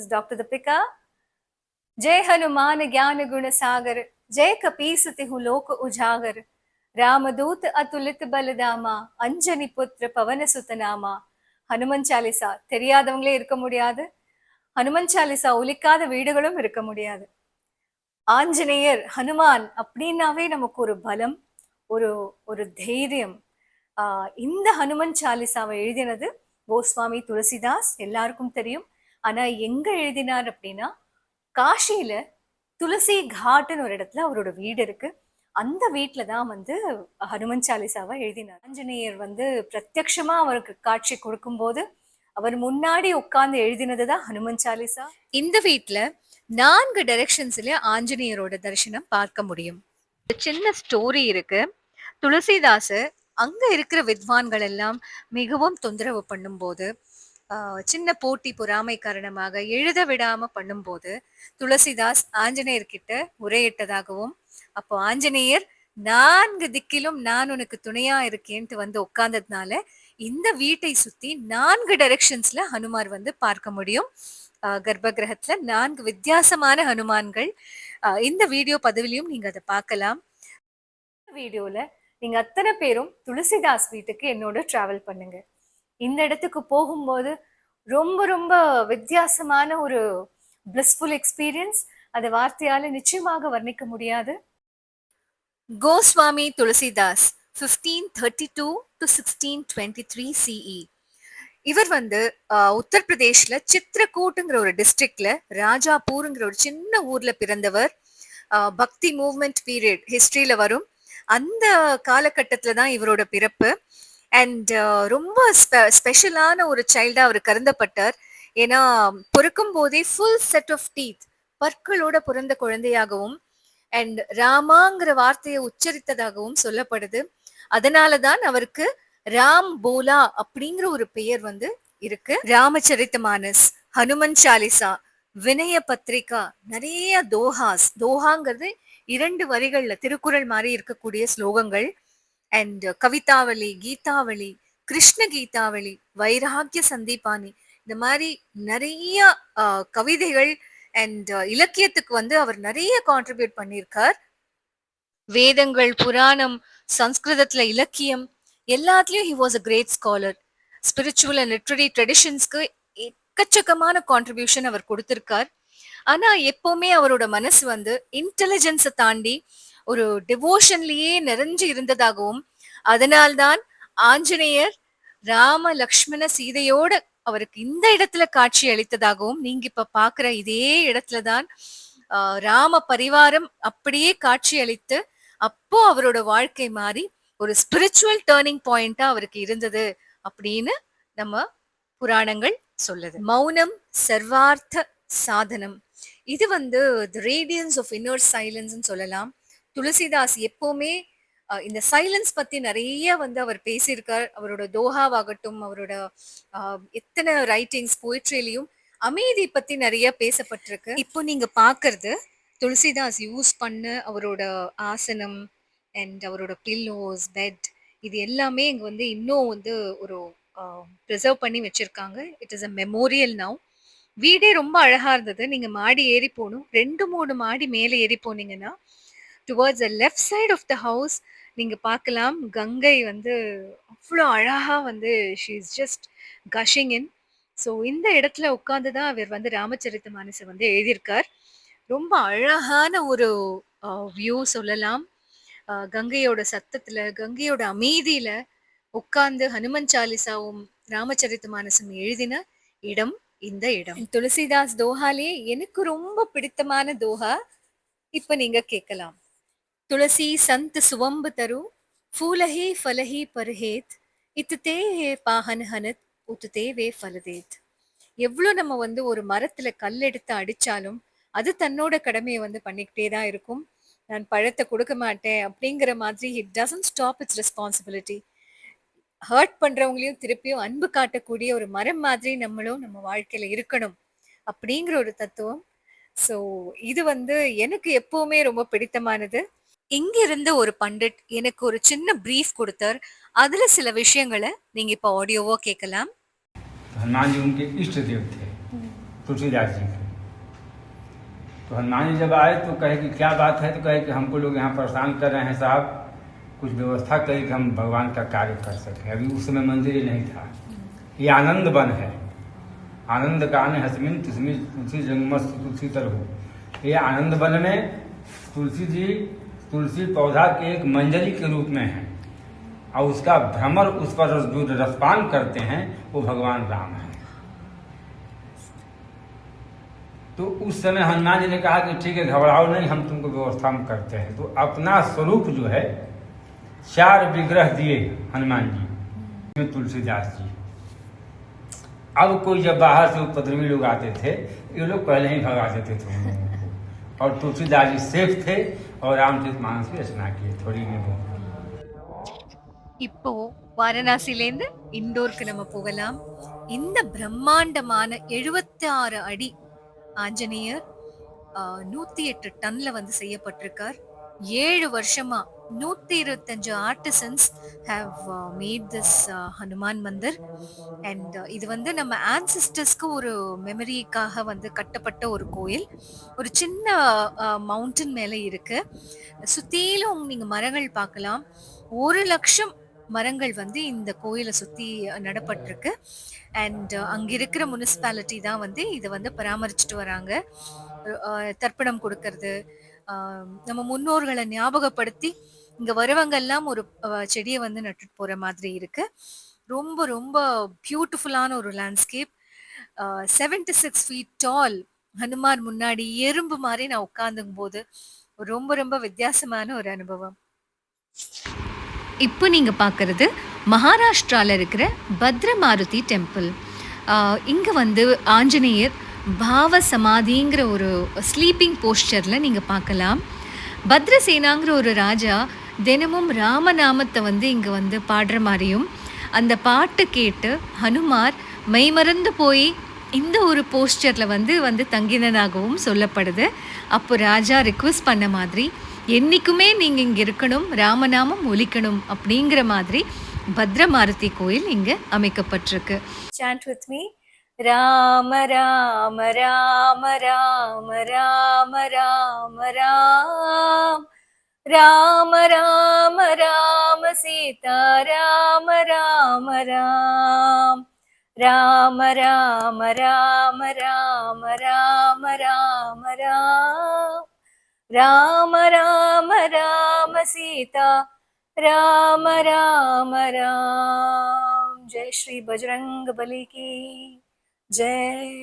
is Dr. Deepika. जय हनुमान ज्ञान गुण सागर, जय कपीस तिहु लोक उजागर, रामदूत अतुलित बलदामा, अंजनी पुत्र पवन सुतनामा. ஹனுமன் சாலிசா தெரியாதவங்களே இருக்க முடியாது. ஹனுமன் சாலிசா ஒலிக்காத வீடுகளும் இருக்க முடியாது. ஆஞ்சநேயர் ஹனுமான் அப்படின்னாவே நமக்கு ஒரு பலம், ஒரு ஒரு தைரியம். இந்த ஹனுமன் சாலிசாவை எழுதினது கோஸ்வாமி துளசிதாஸ், எல்லாருக்கும் தெரியும். ஆனா எங்க எழுதினார் அப்படின்னா, காஷியில துளசி காட்டுன்னு ஒரு இடத்துல அவரோட வீடு இருக்கு. அந்த வீட்டுல தான் வந்து ஹனுமன் சாலிசாவை எழுதினார். ஆஞ்சநேயர் வந்து பிரத்யக்ஷமா அவருக்கு காட்சி கொடுக்கும்போது அவர் முன்னாடி உட்கார்ந்து எழுதினதுதான் ஹனுமன் சாலிசா. இந்த வீட்டுல 4 டைரக்ஷன்ஸ்ல ஆஞ்சநேயரோட தரிசனம் பார்க்க முடியும். ஒரு சின்ன ஸ்டோரி இருக்கு. துளசிதாஸ் அங்க இருக்கிற வித்வான்கள் எல்லாம் மிகவும் தொந்தரவு பண்ணும்போது, சின்ன போட்டி பொறாமை காரணமாக எழுத விடாம பண்ணும்போது துளசிதாஸ் ஆஞ்சநேயர் கிட்ட முறையிட்டதாகவும், அப்போ ஆஞ்சநேயர் 4 திக்கிலும் நான் உனக்கு துணையா இருக்கேன்ட்டு வந்து உட்கார்ந்ததுனால இந்த வீட்டை சுத்தி 4 டைரக்ஷன்ஸ்ல ஹனுமார் வந்து பார்க்க முடியும். கர்ப்ப கிரகத்துல 4 வித்தியாசமான ஹனுமான்கள். இந்த வீடியோ பதிவிலையும் நீங்க அதை பார்க்கலாம். வீடியோல நீங்க அத்தனை பேரும் துளசிதாஸ் வீட்டுக்கு என்னோட டிராவல் பண்ணுங்க. இந்த இடத்துக்கு போகும்போது ரொம்ப ரொம்ப வித்தியாசமான ஒரு பிளிஸ்ஃபுல் எக்ஸ்பீரியன்ஸ். அதை வார்த்தையால நிச்சயமாக வர்ணிக்க முடியாது. Goswami Tulsidas 1532 to 1623 CE. இவர் வந்து உத்தரப்பிரதேஷ்ல சித்ரகூட்டுங்கிற ஒரு டிஸ்ட்ரிக்ட்ல ராஜாபூருங்கிற ஒரு சின்ன ஊர்ல பிறந்தவர். பக்தி மூவ்மெண்ட் பீரியட் ஹிஸ்டரியில வரும். அந்த காலகட்டத்துல தான் இவரோட பிறப்பு. அண்ட் ரொம்ப ஸ்பெஷலான ஒரு சைல்டா அவர் கருதப்பட்டார். ஏன்னா பிறக்கும் போதே ஃபுல் செட் ஆஃப் டீத், பற்களோட பிறந்த குழந்தையாகவும் அண்ட் ராமாங்கிற வார்த்தையை உச்சரித்ததாகவும் சொல்லப்படுது. அதனாலதான் அவருக்கு ராம் போலா அப்படிங்கிற ஒரு பெயர் வந்து இருக்கு. ராமச்சரித்த மானஸ், ஹனுமன் சாலிசா, வினய பத்ரிகா, நிறைய தோஹாஸ். தோஹாங்கிறது 2 வரிகள்ல திருக்குறள் மாதிரி இருக்கக்கூடிய ஸ்லோகங்கள். அண்ட் கவிதாவளி, கீதாவளி, கிருஷ்ண கீதாவளி, வைராகிய சந்தீபானி, இந்த மாதிரி நிறைய கவிதைகள் அண்ட் இலக்கியத்துக்கு வந்து அவர் நிறைய கான்ட்ரிபியூட் பண்ணியிருக்கார். வேதங்கள், புராணம், சம்ஸ்கிருதத்துல இலக்கியம், எல்லாத்துலயும் he was a great scholar. Spiritual and literary ட்ரெடிஷன்ஸ்க்கு எக்கச்சக்கமான கான்ட்ரிபியூஷன் அவர் கொடுத்திருக்கார். ஆனா எப்பவுமே அவரோட மனசு வந்து இன்டெலிஜென்ஸை தாண்டி ஒரு டிவோஷன்லயே நிறைஞ்சு இருந்ததாகவும், அதனால்தான் ஆஞ்சநேயர் ராம லக்ஷ்மண சீதையோட அவருக்கு இந்த இடத்துல காட்சி அளித்ததாகவும், நீங்க இப்ப பாக்குற இதே இடத்துலதான் ராம பரிவாரம் அப்படியே காட்சி அளித்து, அப்போ அவரோட வாழ்க்கை மாறி ஒரு ஸ்பிரிச்சுவல் டேர்னிங் பாயிண்டா அவருக்கு இருந்தது அப்படின்னு நம்ம புராணங்கள் சொல்லுது. மௌனம் சர்வார்த்த சாதனம். இது வந்து தி ரேடியன்ஸ் ஆஃப் இன்னர் சைலன்ஸ் சொல்லலாம். துளசிதாஸ் எப்பவுமே இந்த சைலன்ஸ் பத்தி நிறைய வந்து அவர் பேசியிருக்கார். அவரோட தோஹாவாகட்டும், அவரோட எத்தனை ரைட்டிங்ஸ் போயிட்ரிலையும் அமைதி பத்தி நிறைய பேசப்பட்டிருக்கு. இப்போ நீங்க பாக்குறது துளசிதாஸ் யூஸ் பண்ண அவரோட ஆசனம் அண்ட் அவரோட பில்லோஸ், பெட், இது எல்லாமே இங்க வந்து இன்னும் வந்து ஒரு ப்ரிசர்வ் பண்ணி வச்சிருக்காங்க. It is a memorial now. வீடே ரொம்ப அழகா இருந்தது. நீங்க மாடி ஏறி போகணும். 2-3 மாடி மேலே ஏறி போனீங்கன்னா towards the left side of the house நீங்க பார்க்கலாம், கங்கை வந்து அவ்வளோ அழகா வந்து she is just gushing in. So இந்த இடத்துல உட்கார்ந்து தான் அவர் வந்து ராமச்சரித்த மானஸை வந்து எழுதியிருக்கார். ரொம்ப அழகான ஒரு வியூ சொல்லலாம். கங்கையோட சத்தத்துல, கங்கையோட அமைதியில உட்கார்ந்து ஹனுமன் சாலிசாவும் ராமச்சரித்த மானஸும் எழுதின இடம் இந்த இடம். துளசிதாஸ் தோஹாலே எனக்கு ரொம்ப பிடித்தமான தோஹா இப்ப நீங்க கேட்கலாம். துளசி சந்த் சுவம்பு தரு, ஃபூலஹி ஃபலஹி பர்ஹேத், இத்துதே ஹே பாஹன் ஹனத், உத்துதே வே ஃபலதேத். எவ்வளோ நம்ம வந்து ஒரு மரத்துல கல் எடுத்து அடிச்சாலும் அது தன்னோட கடமையை வந்து பண்ணிக்கிட்டே தான் இருக்கும். நான் பழத்தை கொடுக்க மாட்டேன் அப்படிங்கிற மாதிரி it doesn't stop it's responsibility. Hurt பண்றவங்களையும் திருப்பியும் அன்பு காட்டக்கூடிய ஒரு மரம் மாதிரி நம்மளும் நம்ம வாழ்க்கையில இருக்கணும் அப்படிங்கிற ஒரு தத்துவம். ஸோ இது வந்து எனக்கு எப்பவுமே ரொம்ப பிடித்தமானது. இங்க இருந்து ஒரு பண்டிட் எனக்கு ஒரு சின்ன பிரீஃப் கொடுத்தார். அதுல சில விஷயங்களை நீங்க இப்ப ஆடியோவா கேட்கலாம். हनुमान जी उनके इष्ट देव थे। तुलसीदास जी की। तो हनुमान जी जब आए तो कहे कि क्या बात है, तो कहे कि हमको लोग यहाँ परेशान कर रहे हैं साहब, कुछ व्यवस्था करें कि हम भगवान का कार्य कर सकें। अभी उस समय मंदिर ही नहीं था। ये आनंद वन है, आनंद कान हसमिन तुसमी तुलसी जंगमस्त तुलसी तरह। ये आनंद वन में तुलसी जी तुलसी पौधा के एक मंजरी के रूप में है, और उसका भ्रमर, उस पर जो रसपान करते हैं वो भगवान राम है। तो उस समय हनुमान जी ने कहा कि ठीक है, घबराओ नहीं, हम तुमको व्यवस्था में करते हैं। तो अपना स्वरूप जो है 4 विग्रह दिए हनुमान जी में तुलसीदास जी। अब कोई जब बाहर से उपद्रवी लोग आते थे, ये लोग पहले ही भगा देते थे उन लोगों को, और तुलसीदास जी सेफ थे और रामचरितमानस की रचना किए थोड़ी में वो। இப்போ வாரணாசிலேருந்து இண்டோருக்கு நம்ம போகலாம். இந்த பிரம்மாண்டமான 76 அடி ஆஞ்சநேயர் 108 டன்ல வந்து செய்யப்பட்டிருக்கார். 7 வருஷமா 125 artisans have made this Hanuman Mandir. And இது வந்து நம்ம ஆன்சிஸ்டர்ஸ்க்கு ஒரு மெமரிக்காக வந்து கட்டப்பட்ட ஒரு கோயில். ஒரு சின்ன மவுண்டன் மேல இருக்கு. சுத்திலும் நீங்க மரங்கள் பார்க்கலாம். 1,00,000 மரங்கள் வந்து இந்த கோயிலை சுத்தி நடப்பட்டிருக்கு. அண்ட் அங்க இருக்கிற முனிசிபாலிட்டி தான் வந்து இதை வந்து பராமரிச்சுட்டு வராங்க. தர்ப்பணம் கொடுக்கறது, நம்ம முன்னோர்களை ஞாபகப்படுத்தி இங்க வரவங்க எல்லாம் ஒரு செடியை வந்து நட்டுட்டு போற மாதிரி இருக்கு. ரொம்ப ரொம்ப பியூட்டிஃபுல்லான ஒரு லேண்ட்ஸ்கேப். 76 feet டால் ஹனுமார் முன்னாடி எறும்பு மாதிரி நான் உட்கார்ந்தும் போது ரொம்ப ரொம்ப வித்தியாசமான ஒரு அனுபவம். இப்போ நீங்க பார்க்கறது மகாராஷ்டிரால இருக்கிற பத்ரமாருதி டெம்பிள். இங்க வந்து ஆஞ்சநேயர் பாவ சமாதிங்கிற ஒரு ஸ்லீப்பிங் போஸ்டர்ல நீங்க பார்க்கலாம். பத்ரசேனாங்கிற ஒரு ராஜா தினமும் ராமநாமத்தை வந்து இங்க வந்து பாடுற மாதிரியும், அந்த பாட்டு கேட்டு ஹனுமார் மெய்மறந்து போய் இந்த ஒரு போஸ்டர்ல வந்து வந்து தங்கினதாகவும் சொல்லப்படுது. அப்போ ராஜா ரிக்வெஸ்ட் பண்ண மாதிரி, என்னைக்குமே நீங்க இங்க இருக்கணும், ராமநாமம் ஒலிக்கணும் அப்படிங்கிற மாதிரி பத்ரமாருதி கோயில் இங்க அமைக்கப்பட்டிருக்கு. Chant with me. Rama Rama Rama Rama Rama Rama Ram, Rama Rama Rama Sita Rama Rama Ram, Rama Rama Rama Rama Rama Rama Ram, Rama Rama Rama Sita Rama Rama Ram. Jai Sri Bajrang பலி கி ஜெய்.